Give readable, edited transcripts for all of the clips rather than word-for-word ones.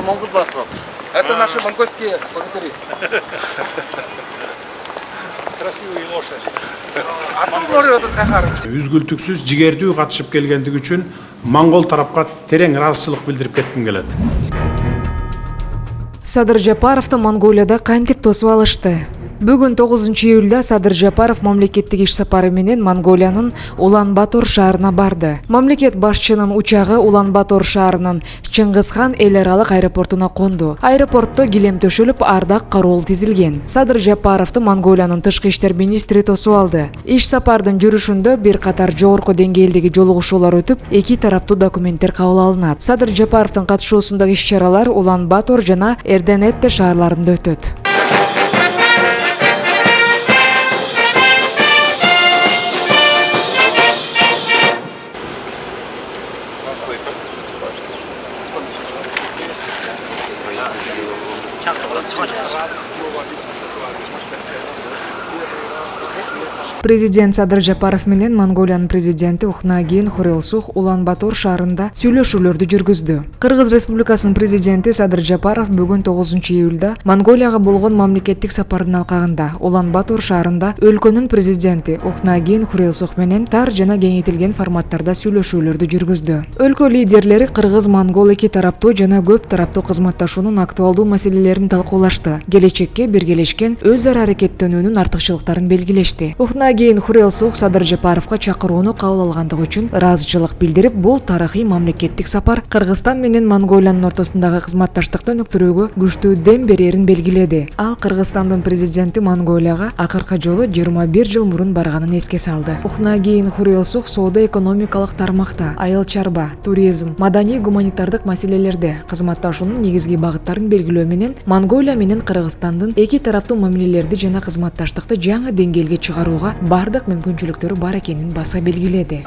монгол батыров. Это наши монгольские богатыри. Красивые лошади. Откуда это Сахара? Үзгүлтүксүз жигердүү катышып келгендиги үчүн монгол тарапка терең ыраазычылык билдирип кетким келет. Садыр Жапаровду Монголияда кантип тосуп алышты? Бүгүн 9 июлда Садыр Жапаров мамлекеттик иш сапары менен Монголиянын Улан-Батор шаарына барды. Мамлекет башчынын учагы Улан-Батор шаарынын Чыңгызхан эл аралык аэропортуна конду. Аэропортто килем төшөлүп, ардак кароол тизилген. Садыр Жапаровду Монголиянын тышкы иштер министри тосуп алды. Иш сапардын жүрүшүндө бир катар жогорку деңгээлдеги жолугушуулар өтүп, эки тараптуу документтер кабыл алынат. Садыр Жапаровдун катышуусундагы иш-чаралар Улан-Батор жана Эрденетте шаарларында өтөт. Президент Садыр Жапаров менен Монголиянын президенти Ухнаагийн Хурэлсух Улан-Батор шаарында сүйлөшүүлөрдү жүргүздү. Кыргыз Республикасынын президенти Садыр Жапаров бүгүн 9 июлда Монголияга болгон мамлекеттик сапардын алкагында Улан-Батор шаарында өлкөнүн президенти Ухнаагийн Хурэлсух менен тар жана кеңейтилген форматтарда сүйлөшүүлөрдү жүргүздү. Өлкө лидерлери кыргыз-монгол эки тараптуу жана көп тараптуу кызматташуунун актуалдуу маселелерин талкуулашты. Келечекке биргелешкен өз ара аракеттенүүнүн артыкчылыктарын белгилешти. Ухнаагийн Хурэлсух Садыр Жапаровго чакырууну кабыл алгандыгы үчүн ыраазычылык билдирип, бул тарыхый мамлекеттик сапар Кыргызстан менен Монголиянын ортосундагы кызматташтыкты өнүктүрүүгө күчтүү дем берерин белгиледи. Ал Кыргызстандын президенти Монголияга акыркы жолу 21 жыл мурун барганын эске салды. Ухнаагийн Хурэлсух соода-экономикалык тармакта, айыл чарба, туризм, маданий гуманитардык маселелерде кызматташуунун негизги багыттарын белгилөө менен Монголия менен Кыргызстандын эки тараптуу мамилелерди жана кызматташтыкты жаңы деңгээлге чыгарууга бардык мүмкүнчүлүктөрү бар экенин баса белгиледи.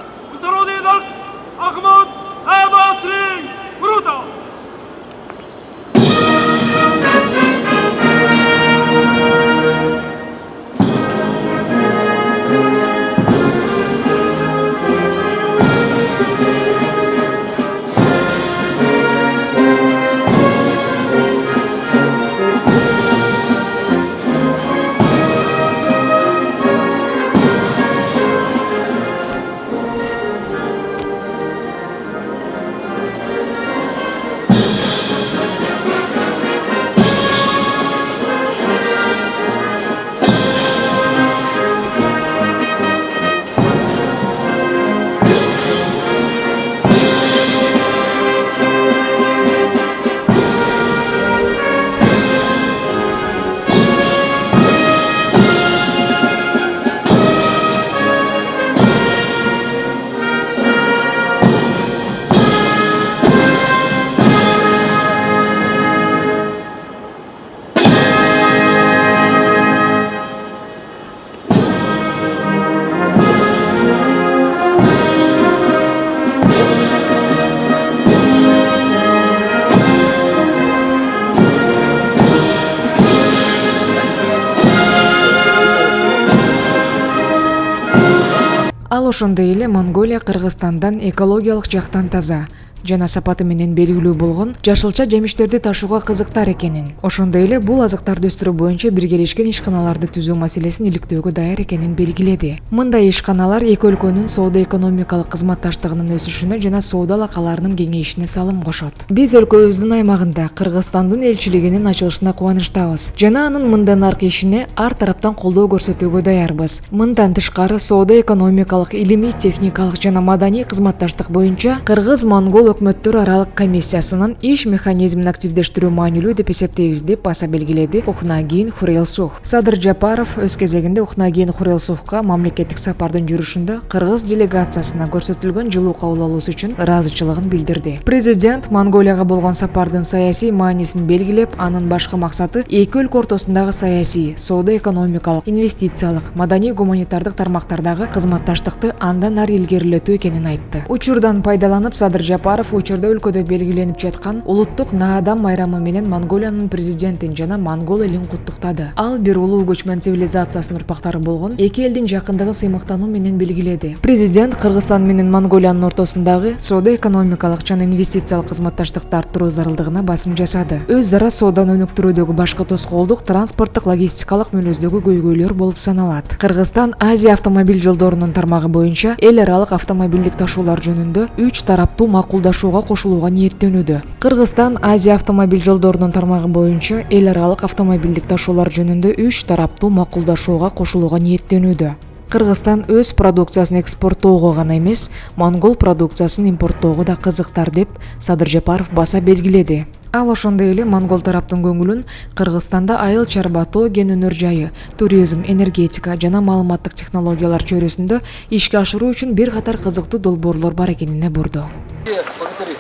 Ал ошондой эле Монголия Кыргызстандан экологиялык жактан таза жана сапаты менен белгилүү болгон жашылча жемиштерди ташууга кызыктар экенин, ошондой эле бул азыктарды өстүрүү боюнча биргелешкен ишканаларды түзүү маселесин иликтөөгө даяр экенин белгиледи. Мындай ишканалар эки өлкөнүн соода-экономикалык кызматташтыгынын өсүшүнө жана соода алакаларынын кеңейишине салым кошот. Биз өлкөбүздүн аймагында Кыргызстандын элчилигинин ачылышына кубанычтабыз жана анын мындан аркы ишине ар тараптан колдоо көрсөтүүгө даярбыз. Мындан тышкары соода-экономикалык, илимий, техникалык жана маданий кызматташтык боюнча Кыргыз-Монгол өкмөттөр аралык комиссиясынын иш механизмин активдештирүү маанилүү деп эсептейбиз деп баса белгиледи Ухнаагийн Хурэлсух. Садыр Жапаров өз кезегинде Ухнаагийн Хурэлсухка мамлекеттик сапардын жүрүшүндө Кыргыз делегациясына көрсөтүлгөн жылуу кабыл алуусу үчүн ыраазычылыгын билдирди. Президент Монголияга болгон сапардын саясий маанисин белгилеп, анын башкы максаты эки өлкө ортосундагы саясий, соода-экономикалык, инвестициялык, маданий гуманитардык тармактардагы кызматташтыкты андан ары илгерилетүү экенин айтты. Учурдан пайдаланып Садыр Жапаров Жапаров учурда өлкөдө белгиленип жаткан улуттук наадам майрамы менен Монголиянын президентин жана монгол элин куттуктады. Ал бир улуу көчмөн цивилизациясынын урпактары болгон эки элдин жакындыгын сыймыктануу менен белгиледи. Президент Кыргызстан менен Монголиянын ортосундагы соода-экономикалык жана инвестициялык кызматташтыкты арттыруу зарылдыгына басым жасады. Өз ара сооданы өнүктүрүүдөгү башкы тоскоолдук транспорттук логистикалык мүнөздөгү көйгөйлөр болуп саналат. Кыргызстан Азия автомобиль жолдорунун тармагы боюнча эл аралык автомобилдик ташуулар жөнүндө 3 тараптуу макулдашууга кошулууга ниеттенүүдө. Кыргызстан Азия автомобиль жолдорунун тармагы боюнча эл аралык автомобилдик ташуулар жөнүндө 3 тараптуу макулдашууга кошулууга ниеттенүүдө. Кыргызстан өз продукциясын экспорттоого гана эмес, монгол продукциясын импорттоого да кызыктар деп Садыр Жапаров баса белгиледи. Ал ошондой эле монгол тараптын көңүлүн Кыргызстанда айыл чарбатоо, кен өнөр жайы, туризм, энергетика жана маалыматтык технологиялар чөйрөсүндө ишке ашыруу үчүн бир катар кызыктуу долбоорлор бар экенине бурду. Богатыри.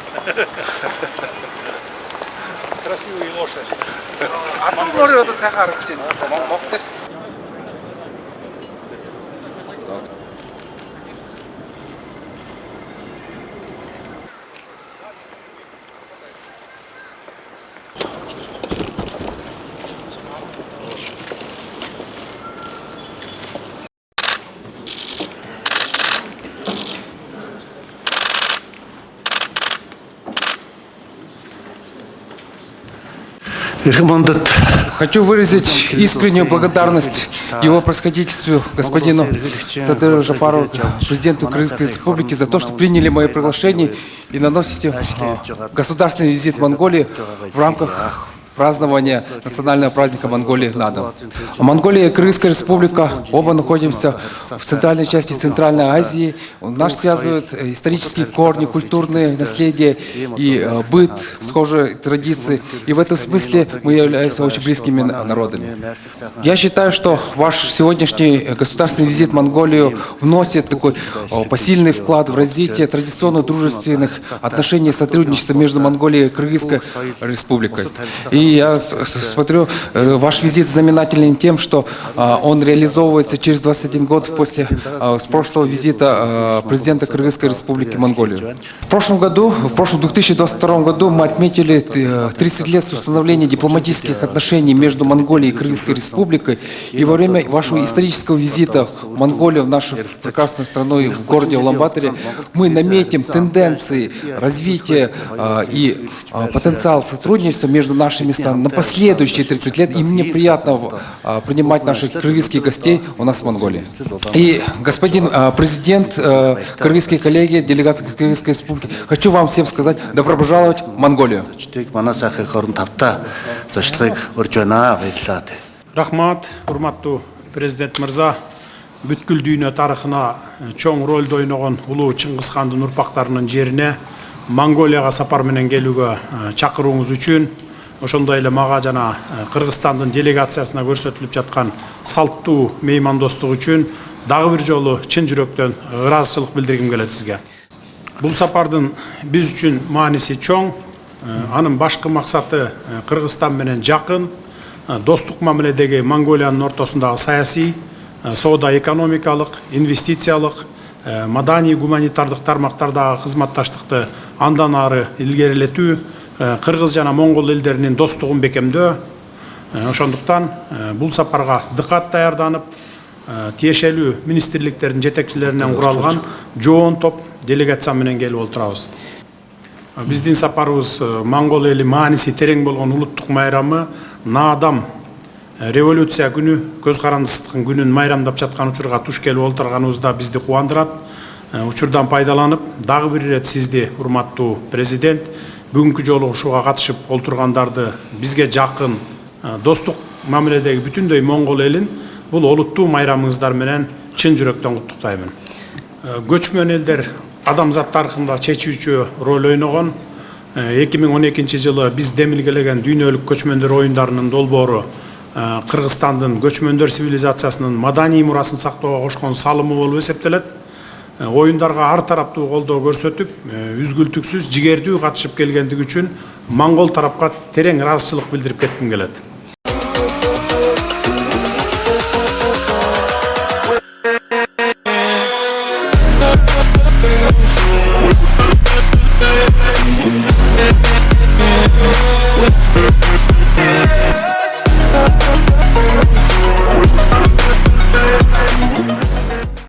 Красивые лошади. Откуда говорю, это Сахара? Хочу выразить искреннюю благодарность его превосходительству господину Садыру Жапарову, президенту Кыргызской Республики, за то, что приняли мое приглашение и наносите государственный визит в Монголию в рамках празднования национального праздника Монголии на дом. Монголия и Кыргызская Республика оба находимся в центральной части Центральной Азии. Нас связывают исторические корни, культурные наследия и быт, схожие традиции. И в этом смысле мы являемся очень близкими народами. Я считаю, что ваш сегодняшний государственный визит в Монголию вносит такой посильный вклад в развитие традиционно дружественных отношений и сотрудничества между Монголией и Кыргызской Республикой. И я смотрю, ваш визит знаменателен тем, что он реализовывается через 21 год после с прошлого визита президента Кыргызской Республики в Монголию. В прошлом 2022 году мы отметили 30 лет с установления дипломатических отношений между Монголией и Кыргызской Республикой. И во время вашего исторического визита в Монголию, в нашу прекрасную страну и в городе Улан-Баторе, мы наметим тенденции развития и потенциал сотрудничества между нашими странами на последующие 30 лет, и мне приятно принимать наших кыргызских гостей у нас в Монголии. И, господин президент, кыргызские коллеги, делегация Кыргызской Республики, хочу вам всем сказать, добро пожаловать в Монголию. Рахмат, урматтуу президент мырза, бүткүл дүйнө тарыхына чоң ролду ойногон улуу Чыңгыз хандын урпактарынын жерине Монголияга сапар менен келүүгө чакырууңуз үчүн, ошондой эле мага жана Кыргызстандын делегациясына көрсөтүлүп жаткан салттуу меймандостук үчүн дагы бир жолу чын жүрөктөн ыраазычылык билдиргим келет сизге. Бул сапардын биз үчүн мааниси чоң, анын башкы максаты Кыргызстан менен жакын, достук мамиледеги Монголиянын ортосундагы саясий, соода-экономикалык, инвестициялык, маданий гуманитардык тармактардагы кызматташтыкты андан ары илгерилетүү, Кыргыз жана монгол элдеринин достугун бекемдөө. Ошондуктан бул сапарга дыкат даярданып, тиешелүү министрликтердин жетекчилеринен куралган жоон топ делегация менен келип отурабыз. Биздин сапарыбыз монгол эли мааниси терең болгон улуттук майрамы наадам революция күнү, көз карандысыздыктын күнүн майрамдап жаткан учурга туш келип отурганыбызда бизди кубандырат. Учурдан пайдаланып, дагы бир ирет сизди, урматтуу президент, бүгүнкү жолугушууга катышып олтургандарды, бизге жакын, достук мамиледеги бүтүндөй монгол элин бул олуттуу майрамыңыздар менен чын жүрөктөн куттуктаймын. Көчмөн элдер адамзат тарыхында чечүүчү роль ойногон. 2012 жылы биз демилгелеген дүйнөлүк көчмөндөр оюндарынын долбоору Кыргызстандын көчмөндөр цивилизациясынын маданий мурасын сактоого кошкон салымы болуп эсептелет. Оюндарга ар тараптуу колдоо көрсөтүп, үзгүлтүксүз, жигердүү катышып келгендиги үчүн монгол тарапка терең ыраазычылык билдирип кетким келет.